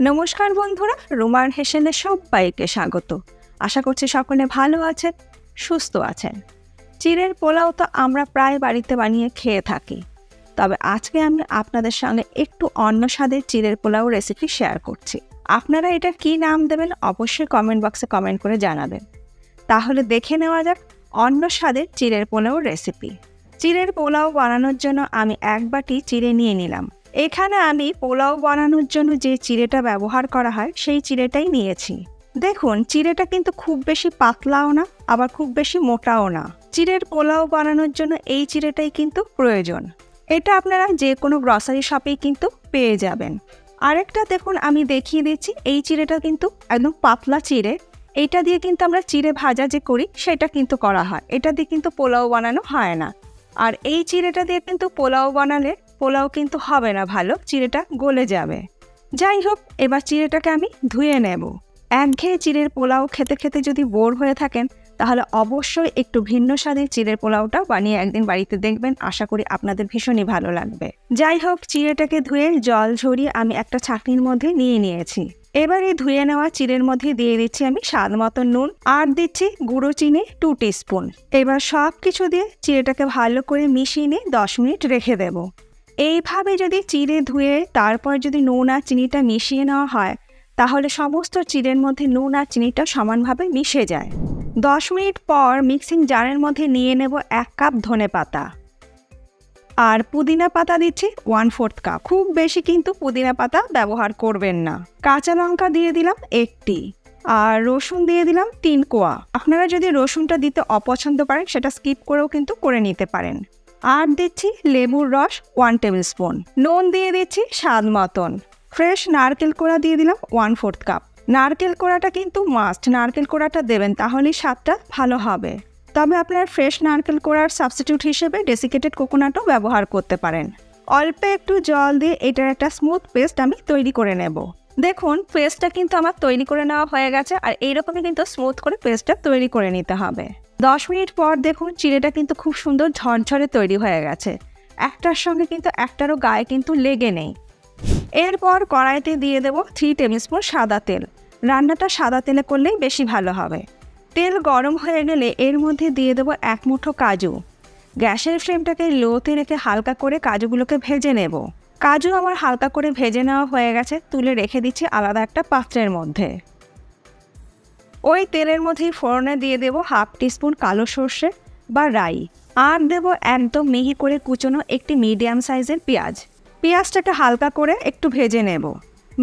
নমস্কার বন্ধুরা, রোমান হেসেলে সবাইকে স্বাগত। আশা করছি সকলে ভালো আছেন, সুস্থ আছেন। চিড়ের পোলাও তো আমরা প্রায় বাড়িতে বানিয়ে খেয়ে থাকি, তবে আজকে আমি আপনাদের সঙ্গে একটু অন্য স্বাদের চিড়ের পোলাও রেসিপি শেয়ার করছি। আপনারা এটা কি নাম দেবেন অবশ্যই কমেন্ট বক্সে কমেন্ট করে জানাবেন। তাহলে দেখে নেওয়া যাক অন্য স্বাদের চিড়ের পোলাও রেসিপি। চিড়ের পোলাও বানানোর জন্য আমি এক বাটি চিড়ে নিয়ে নিলাম। এখানে আমি পোলাও বানানোর জন্য যে চিড়েটা ব্যবহার করা হয় সেই চিড়েটাই নিয়েছি। দেখুন, চিড়েটা কিন্তু খুব বেশি পাতলাও না, আবার খুব বেশি মোটাও না। চিড়ের পোলাও বানানোর জন্য এই চিড়েটাই কিন্তু প্রয়োজন। এটা আপনারা যে কোনো গ্রসারি শপেই কিন্তু পেয়ে যাবেন। আরেকটা দেখুন, আমি দেখিয়ে দিচ্ছি, এই চিড়েটা কিন্তু একদম পাতলা চিড়ে। এইটা দিয়ে কিন্তু আমরা চিড়ে ভাজা যে করি সেটা কিন্তু করা হয়, এটা দিয়ে কিন্তু পোলাও বানানো হয় না। আর এই চিড়েটা দিয়ে কিন্তু পোলাও বানালে পোলাও কিন্তু হবে না ভালো, চিড়েটা গলে যাবে। যাই হোক, এবার চিড়েটাকে আমি ধুয়ে নেব। একঘেয়ে চিড়ের পোলাও খেতে খেতে যদি বোর হয়ে থাকেন তাহলে অবশ্যই একটু ভিন্ন স্বাদের চিড়ের পোলাওটা বানিয়ে একদিন বাড়িতে দেখবেন, আশা করি আপনাদের ভীষণই ভালো লাগবে। যাই হোক, চিড়েটাকে ধুয়ে জল ঝরিয়ে আমি একটা ছাঁকনির মধ্যে নিয়ে নিয়েছি। এবার এই ধুয়ে নেওয়া চিড়ের মধ্যে দিয়ে দিচ্ছি আমি স্বাদ মতো নুন, আর দিচ্ছি গুঁড়ো চিনি 2 টিস্পুন। এবার সব কিছু দিয়ে চিড়েটাকে ভালো করে মিশিয়ে নিয়ে 10 মিনিট রেখে দেব। এইভাবে যদি চিড়ে ধুয়ে তারপর যদি নুন আর চিনিটা মিশিয়ে নেওয়া হয় তাহলে সমস্ত চিড়ের মধ্যে নুন আর চিনিটা সমানভাবে মিশে যায়। 10 মিনিট পর মিক্সিং জারের মধ্যে নিয়ে নেব 1 কাপ ধনেপাতা, আর পুদিনা পাতা দিচ্ছি 1/4 কাপ। খুব বেশি কিন্তু পুদিনা পাতা ব্যবহার করবেন না। কাঁচা লঙ্কা দিয়ে দিলাম 1টি, আর রসুন দিয়ে দিলাম 3 কোয়া। আপনারা যদি রসুনটা দিতে অপছন্দ করেন সেটা স্কিপ করেও কিন্তু করে নিতে পারেন। আর দিচ্ছি লেবুর রস 1 টেবিল স্পুন। নুন দিয়ে দিচ্ছি স্বাদ মতন। ফ্রেশ নারকেল কোড়া দিয়ে দিলাম 1/4 কাপ। নারকেল কোড়াটা কিন্তু মাস্ট, নারকেল কোড়াটা দেবেন, তাহলেই স্বাদটা ভালো হবে। তবে আপনার ফ্রেশ নারকেল কোড়ার সাবস্টিটিউট হিসেবে ডেসিকেটেড কোকোনাটও ব্যবহার করতে পারেন। অল্প একটু জল দিয়ে এটার একটা স্মুথ পেস্ট আমি তৈরি করে নেব। দেখুন, পেস্টটা কিন্তু আমার তৈরি করে নেওয়া হয়ে গেছে, আর এইরকমই কিন্তু স্মুথ করে পেস্টটা তৈরি করে নিতে হবে। 10 মিনিট পর দেখুন চিড়েটা কিন্তু খুব সুন্দর ঝরঝরে তৈরি হয়ে গেছে। একটার সঙ্গে কিন্তু একটারও গায়ে কিন্তু লেগে নেই। এরপর কড়াইতে দিয়ে দেব 3 টেবিল স্পুন সাদা তেল। রান্নাটা সাদা তেলে করলেই বেশি ভালো হবে। তেল গরম হয়ে গেলে এর মধ্যে দিয়ে দেব 1 মুঠো কাজু। গ্যাসের ফ্লেমটাকে লোতে রেখে হালকা করে কাজুগুলোকে ভেজে নেব। কাজু আমার হালকা করে ভেজে নেওয়া হয়ে গেছে, তুলে রেখে দিচ্ছি আলাদা একটা পাত্রের মধ্যে। ওই তেলের মধ্যেই ফোড়নে দিয়ে দেব 1/2 টিস্পুন কালো সর্ষে বা রাই, আর দেব একদম মিহি করে কুচনো একটি মিডিয়াম সাইজের পেঁয়াজ। পেঁয়াজটাকে হালকা করে একটু ভেজে নেব।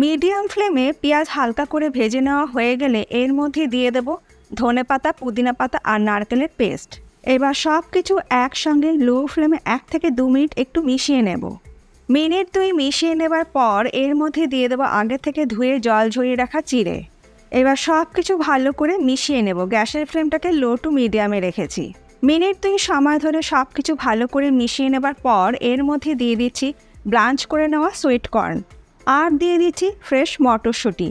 মিডিয়াম ফ্লেমে পেঁয়াজ হালকা করে ভেজে নেওয়া হয়ে গেলে এর মধ্যে দিয়ে দেব ধনেপাতা, পুদিনা পাতা আর নারকেলের পেস্ট। এবার সব কিছু একসঙ্গে লো ফ্লেমে 1 থেকে 2 মিনিট একটু মিশিয়ে নেব। মিনিট 2 মিশিয়ে নেবার পর এর মধ্যে দিয়ে দেব আগে থেকে ধুয়ে জল ঝরিয়ে রাখা চিড়ে। এবার সব কিছু ভালো করে মিশিয়ে নেব। গ্যাসের ফ্লেমটাকে লো টু মিডিয়ামে রেখেছি। মিনিট 2 সময় ধরে সব কিছু ভালো করে মিশিয়ে নেবার পর এর মধ্যে দিয়ে দিচ্ছি ব্লাঞ্চ করে নেওয়া সুইট কর্ন, আর দিয়ে দিচ্ছি ফ্রেশ মটরশুঁটি।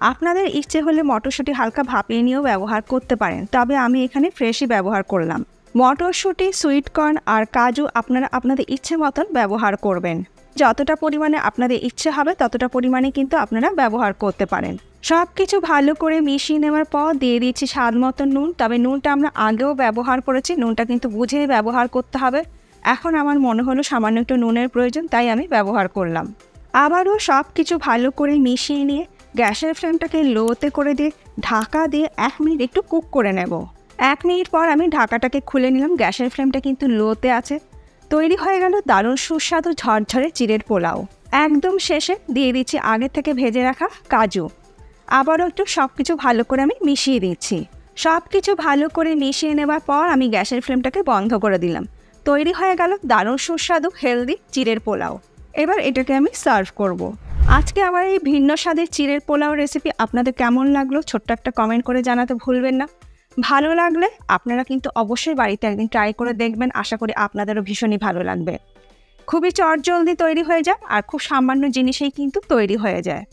আপনাদের ইচ্ছে হলে মটরশুঁটি হালকা ভাপিয়ে নিয়েও ব্যবহার করতে পারেন, তবে আমি এখানে ফ্রেশই ব্যবহার করলাম। মটরশুঁটি, সুইট কর্ন আর কাজু আপনারা আপনাদের ইচ্ছে মতন ব্যবহার করবেন। যতটা পরিমাণে আপনাদের ইচ্ছে হবে ততটা পরিমাণে কিন্তু আপনারা ব্যবহার করতে পারেন। সব কিছু ভালো করে মিশিয়ে নেওয়ার পর দিয়ে দিচ্ছি স্বাদ মতন নুন। তবে নুনটা আমরা আগেও ব্যবহার করেছি, নুনটা কিন্তু বুঝে ব্যবহার করতে হবে। এখন আমার মনে হলো সামান্য একটু নুনের প্রয়োজন, তাই আমি ব্যবহার করলাম। আবারও সব কিছু ভালো করে মিশিয়ে নিয়ে গ্যাসের ফ্লেমটাকে লোতে করে দিয়ে ঢাকা দিয়ে 1 মিনিট একটু কুক করে নেব। 1 মিনিট পর আমি ঢাকাটাকে খুলে নিলাম। গ্যাসের ফ্লেমটা কিন্তু লোতে আছে। তৈরি হয়ে গেল দারুণ সুস্বাদু ঝরঝরে চিড়ের পোলাও। একদম শেষে দিয়ে দিচ্ছি আগে থেকে ভেজে রাখা কাজু। আবারও একটু সব কিছু ভালো করে আমি মিশিয়ে দিচ্ছি। সব কিছু ভালো করে মিশিয়ে নেবার পর আমি গ্যাসের ফ্লেমটাকে বন্ধ করে দিলাম। তৈরি হয়ে গেল দারুণ সুস্বাদু হেলদি চিড়ের পোলাও। এবার এটাকে আমি সার্ভ করব। আজকে আমার এই ভিন্ন স্বাদের চিড়ের পোলাও রেসিপি আপনাদের কেমন লাগলো ছোট্ট একটা কমেন্ট করে জানাতে ভুলবেন না। ভালো লাগলে আপনারা কিন্তু অবশ্যই বাড়িতে একদিন ট্রাই করে দেখবেন, আশা করি আপনাদেরও ভীষণই ভালো লাগবে। খুবই চটজলদি তৈরি হয়ে যায় আর খুব সামান্য জিনিসেই কিন্তু তৈরি হয়ে যায়।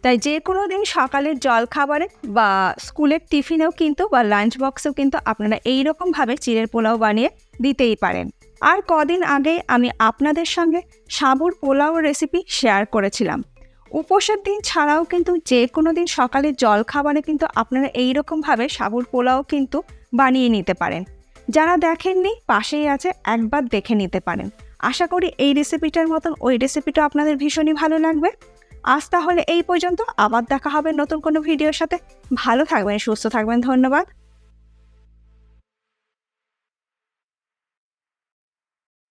তাই যে কোনো দিন সকালের জলখাবারে বা স্কুলের টিফিনেও কিন্তু বা লাঞ্চ বক্সেও কিন্তু আপনারা এইরকমভাবে চিড়ের পোলাও বানিয়ে দিতেই পারেন। আর কদিন আগে আমি আপনাদের সঙ্গে সাবুর পোলাও রেসিপি শেয়ার করেছিলাম। উপোসের দিন ছাড়াও কিন্তু যে কোনো দিন সকালে জলখাবারে কিন্তু আপনারা এইরকমভাবে সাবুর পোলাও কিন্তু বানিয়ে নিতে পারেন। যারা দেখেননি পাশেই আছে, একবার দেখে নিতে পারেন। আশা করি এই রেসিপিটার মতন ওই রেসিপিটা আপনাদের ভীষণই ভালো লাগবে। আজ তাহলে এই পর্যন্ত, আবার দেখা হবে নতুন কোনো ভিডিওর সাথে। ভালো থাকবেন, সুস্থ থাকবেন, ধন্যবাদ।